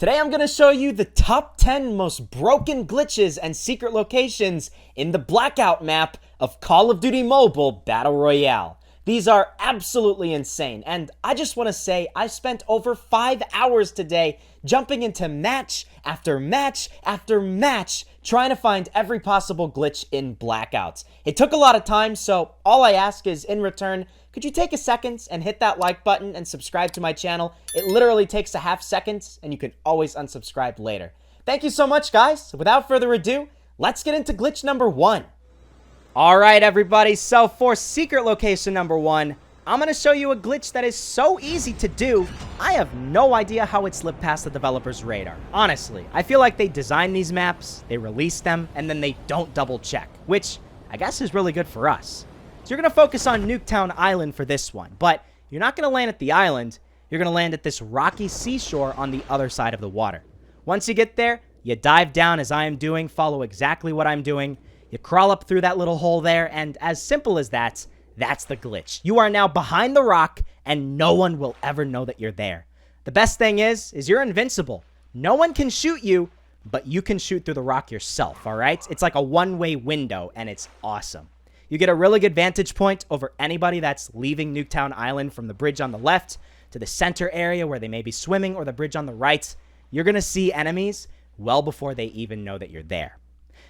Today I'm going to show you the top 10 most broken glitches and secret locations in the Blackout map of Call of Duty Mobile Battle Royale. These are absolutely insane, and I just want to say I spent over 5 hours today jumping into match after match after match trying to find every possible glitch in Blackout. It took a lot of time, so all I ask is, in return, could you take a second and hit that like button and subscribe to my channel? It literally takes a half second, and you can always unsubscribe later. Thank you so much, guys. Without further ado, let's get into glitch number 1. Alright, everybody, so for secret location number 1, I'm going to show you a glitch that is so easy to do, I have no idea how it slipped past the developer's radar. Honestly, I feel like they design these maps, they release them, and then they don't double check, which I guess is really good for us. So you're going to focus on Nuketown Island for this one, but you're not going to land at the island, you're going to land at this rocky seashore on the other side of the water. Once you get there, you dive down as I am doing, follow exactly what I'm doing, you crawl up through that little hole there, and as simple as that, that's the glitch. You are now behind the rock, and no one will ever know that you're there. The best thing is you're invincible. No one can shoot you, but you can shoot through the rock yourself, alright? It's like a one-way window, and it's awesome. You get a really good vantage point over anybody that's leaving Nuketown Island from the bridge on the left to the center area where they may be swimming, or the bridge on the right. You're going to see enemies well before they even know that you're there.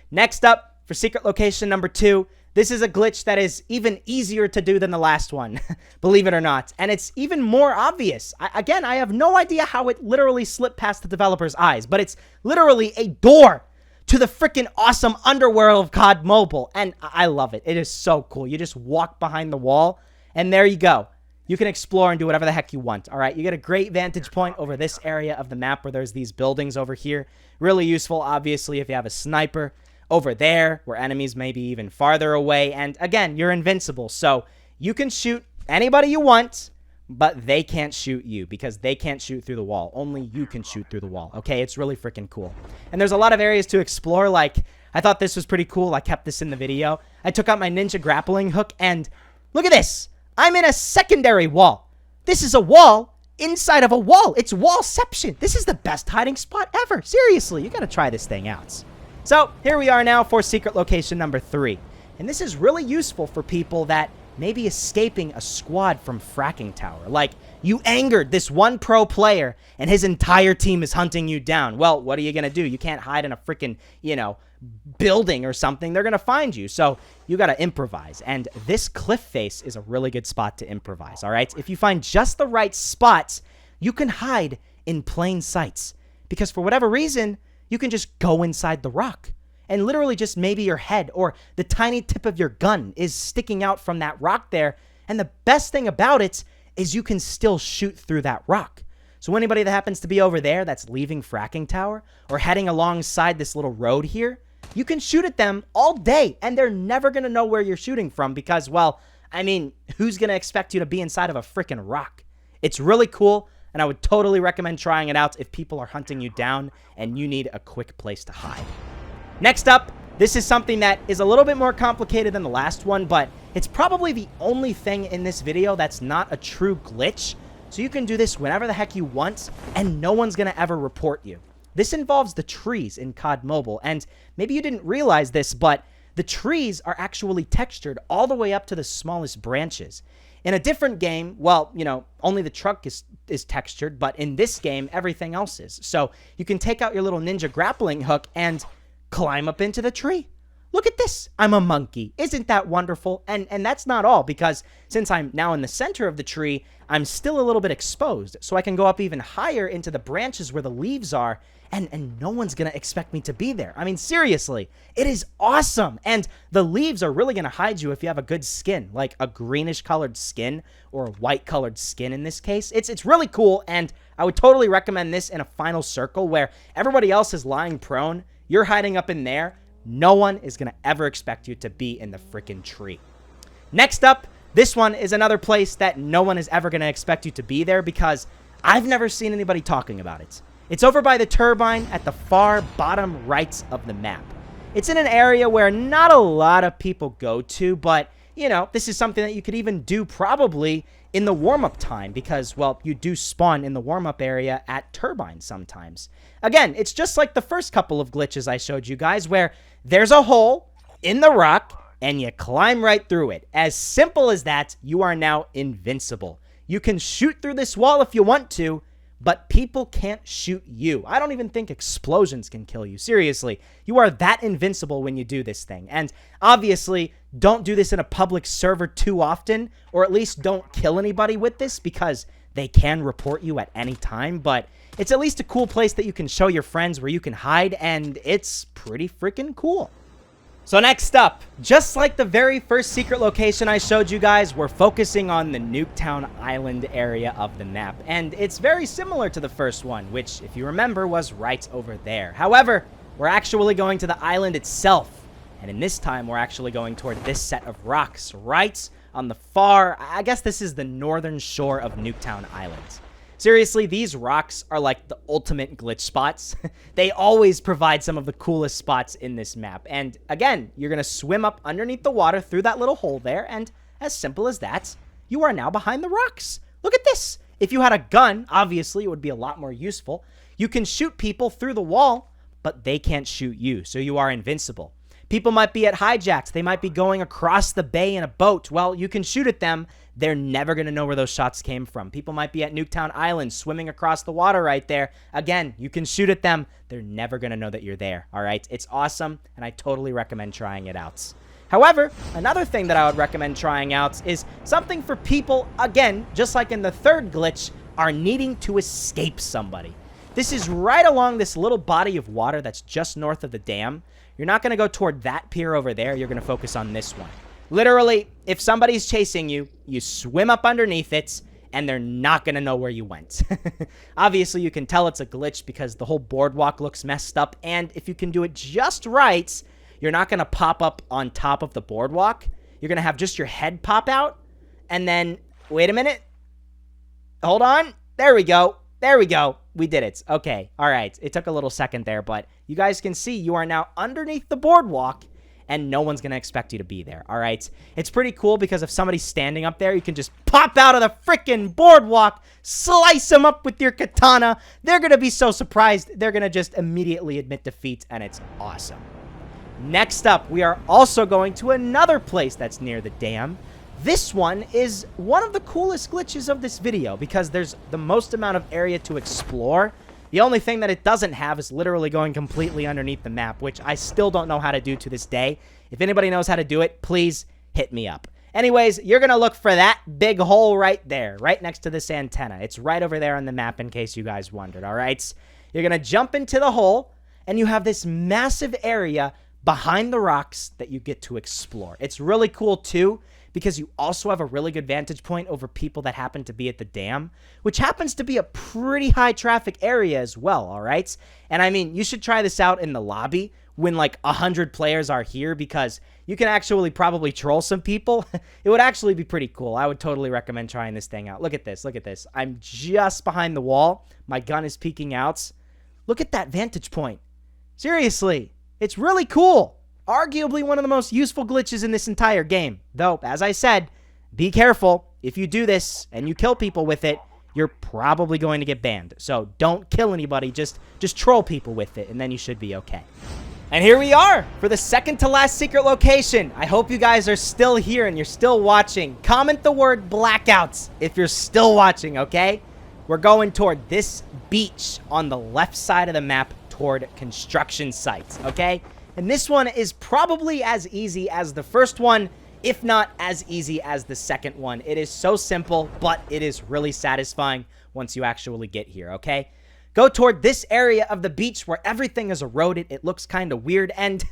Next up, for secret location number 2, this is a glitch that is even easier to do than the last one, believe it or not, and it's even more obvious. Again, I have no idea how it literally slipped past the developer's eyes, but it's literally a door to the freaking awesome underworld of COD Mobile, and I love it. It is so cool. You just walk behind the wall, and there you go. You can explore and do whatever the heck you want, all right? You get a great vantage point over this area of the map where there's these buildings over here. Really useful, obviously, if you have a sniper. Over there, where enemies may be even farther away, and again, you're invincible, so you can shoot anybody you want, but they can't shoot you, because they can't shoot through the wall. Only you can shoot through the wall, okay? It's really freaking cool. And there's a lot of areas to explore, like, I thought this was pretty cool. I kept this in the video. I took out my ninja grappling hook, and look at this! I'm in a secondary wall. This is a wall inside of a wall. It's wallception. This is the best hiding spot ever. Seriously, you gotta try this thing out. So, here we are now for secret location number 3. And this is really useful for people that may be escaping a squad from Fracking Tower. Like, you angered this one pro player, and his entire team is hunting you down. Well, what are you going to do? You can't hide in a freaking, building or something. They're going to find you. So, you got to improvise. And this cliff face is a really good spot to improvise, all right? If you find just the right spots, you can hide in plain sight. Because for whatever reason, you can just go inside the rock, and literally just maybe your head or the tiny tip of your gun is sticking out from that rock there. And the best thing about it is you can still shoot through that rock. So anybody that happens to be over there that's leaving Fracking Tower or heading alongside this little road here, you can shoot at them all day, and they're never going to know where you're shooting from because, well, I mean, who's going to expect you to be inside of a freaking rock? It's really cool. And I would totally recommend trying it out if people are hunting you down and you need a quick place to hide. Next up, this is something that is a little bit more complicated than the last one, but it's probably the only thing in this video that's not a true glitch. So you can do this whenever the heck you want, and no one's going to ever report you. This involves the trees in COD Mobile, and maybe you didn't realize this, but the trees are actually textured all the way up to the smallest branches. In a different game, well, only the truck is textured, but in this game, everything else is. So you can take out your little ninja grappling hook and climb up into the tree. Look at this. I'm a monkey. Isn't that wonderful? And that's not all, because since I'm now in the center of the tree, I'm still a little bit exposed. So I can go up even higher into the branches where the leaves are, and no one's going to expect me to be there. I mean, seriously, it is awesome. And the leaves are really going to hide you if you have a good skin, like a greenish colored skin or a white colored skin in this case. It's really cool, and I would totally recommend this in a final circle where everybody else is lying prone. You're hiding up in there. No one is going to ever expect you to be in the freaking tree. Next up, this one is another place that no one is ever going to expect you to be there because I've never seen anybody talking about it. It's over by the Turbine at the far bottom right of the map. It's in an area where not a lot of people go to, but, this is something that you could even do probably in the warm-up time because, well, you do spawn in the warm-up area at Turbine sometimes. Again, it's just like the first couple of glitches I showed you guys where there's a hole in the rock and you climb right through it. As simple as that, you are now invincible. You can shoot through this wall if you want to, but people can't shoot you. I don't even think explosions can kill you. Seriously, you are that invincible when you do this thing. And obviously, don't do this in a public server too often, or at least don't kill anybody with this because they can report you at any time. But it's at least a cool place that you can show your friends where you can hide, and it's pretty freaking cool. So next up, just like the very first secret location I showed you guys, we're focusing on the Nuketown Island area of the map. And it's very similar to the first one, which, if you remember, was right over there. However, we're actually going to the island itself. And in this time, we're actually going toward this set of rocks right on the far, I guess this is the northern shore of Nuketown Island. Seriously, these rocks are like the ultimate glitch spots. They always provide some of the coolest spots in this map. And again, you're going to swim up underneath the water through that little hole there. And as simple as that, you are now behind the rocks. Look at this. If you had a gun, obviously it would be a lot more useful. You can shoot people through the wall, but they can't shoot you. So you are invincible. People might be at hijacks. They might be going across the bay in a boat. Well, you can shoot at them. They're never going to know where those shots came from. People might be at Nuketown Island swimming across the water right there. Again, you can shoot at them. They're never going to know that you're there, all right? It's awesome, and I totally recommend trying it out. However, another thing that I would recommend trying out is something for people, again, just like in the third glitch, are needing to escape somebody. This is right along this little body of water that's just north of the dam. You're not going to go toward that pier over there. You're going to focus on this one. Literally, if somebody's chasing you, you swim up underneath it, and they're not going to know where you went. Obviously, you can tell it's a glitch because the whole boardwalk looks messed up, and if you can do it just right, you're not going to pop up on top of the boardwalk. You're going to have just your head pop out, and then, wait a minute. Hold on. There we go. There we go. We did it. Okay. All right. It took a little second there, but you guys can see you are now underneath the boardwalk, and no one's going to expect you to be there, all right? It's pretty cool because if somebody's standing up there, you can just pop out of the freaking boardwalk, slice them up with your katana. They're going to be so surprised. They're going to just immediately admit defeat, and it's awesome. Next up, we are also going to another place that's near the dam. This one is one of the coolest glitches of this video because there's the most amount of area to explore. The only thing that it doesn't have is literally going completely underneath the map, which I still don't know how to do to this day. If anybody knows how to do it, please hit me up. Anyways, you're going to look for that big hole right there, right next to this antenna. It's right over there on the map in case you guys wondered, all right? You're going to jump into the hole, and you have this massive area behind the rocks that you get to explore. It's really cool, too, because you also have a really good vantage point over people that happen to be at the dam, which happens to be a pretty high traffic area as well, all right? And I mean, you should try this out in the lobby when like 100 players are here because you can actually probably troll some people. It would actually be pretty cool. I would totally recommend trying this thing out. Look at this. Look at this. I'm just behind the wall. My gun is peeking out. Look at that vantage point. Seriously, it's really cool. Arguably one of the most useful glitches in this entire game. Though, as I said, be careful. If you do this and you kill people with it, you're probably going to get banned. So don't kill anybody. Just troll people with it, and then you should be okay. And here we are for the second to last secret location. I hope you guys are still here and you're still watching. Comment the word Blackout if you're still watching, okay? We're going toward this beach on the left side of the map toward construction sites, okay? And this one is probably as easy as the first one, if not as easy as the second one. It is so simple, but it is really satisfying once you actually get here, okay? Go toward this area of the beach where everything is eroded. It looks kind of weird, and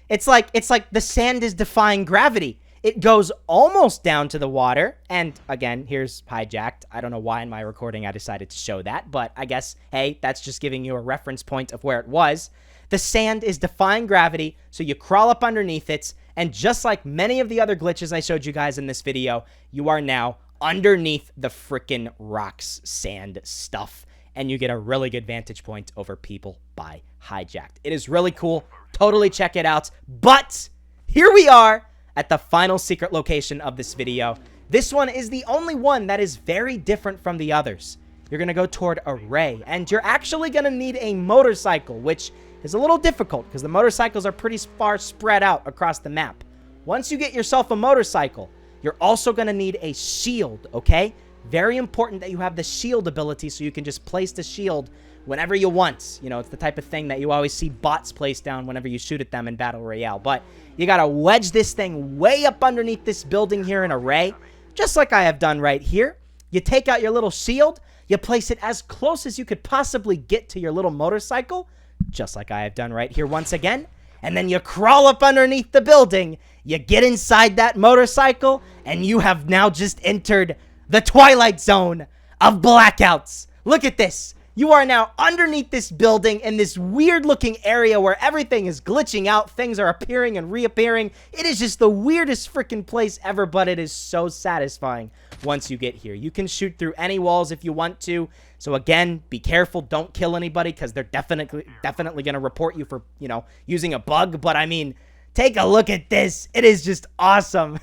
it's like the sand is defying gravity. It goes almost down to the water, and again, here's hijacked. I don't know why in my recording I decided to show that, but I guess, hey, that's just giving you a reference point of where it was. The sand is defying gravity, so you crawl up underneath it, and just like many of the other glitches I showed you guys in this video, you are now underneath the freaking rocks, sand stuff, and you get a really good vantage point over people by hijacked. It is really cool. Totally check it out. But here we are at the final secret location of this video. This one is the only one that is very different from the others. You're going to go toward Array, and you're actually going to need a motorcycle, which is a little difficult because the motorcycles are pretty far spread out across the map. Once you get yourself a motorcycle, you're also going to need a shield, okay? Very important that you have the shield ability so you can just place the shield whenever you want. You know, it's the type of thing that you always see bots place down whenever you shoot at them in Battle Royale. But you got to wedge this thing way up underneath this building here in Array, just like I have done right here. You take out your little shield, you place it as close as you could possibly get to your little motorcycle, just like I have done right here once again. And then you crawl up underneath the building, you get inside that motorcycle, and you have now just entered the Twilight Zone of Blackouts. Look at this. You are now underneath this building in this weird-looking area where everything is glitching out. Things are appearing and reappearing. It is just the weirdest freaking place ever, but it is so satisfying once you get here. You can shoot through any walls if you want to. So again, be careful. Don't kill anybody because they're definitely going to report you for, you know, using a bug. But I mean, take a look at this. It is just awesome.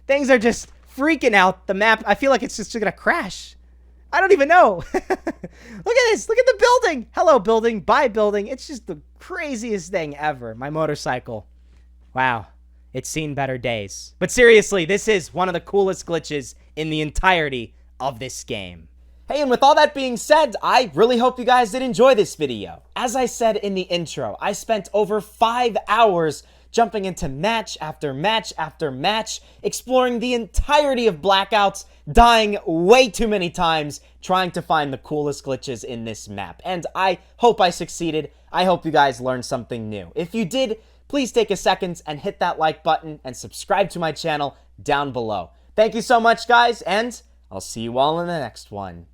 Things are just freaking out. The map, I feel like it's just going to crash. I don't even know. Look at this. Look at the building. Hello, building. Bye, building. It's just the craziest thing ever. My motorcycle. Wow. It's seen better days. But seriously, this is one of the coolest glitches in the entirety of this game. Hey, and with all that being said, I really hope you guys did enjoy this video. As I said in the intro, I spent over 5 hours jumping into match after match after match, exploring the entirety of Blackouts, dying way too many times, trying to find the coolest glitches in this map. And I hope I succeeded. I hope you guys learned something new. If you did, please take a second and hit that like button and subscribe to my channel down below. Thank you so much, guys, and I'll see you all in the next one.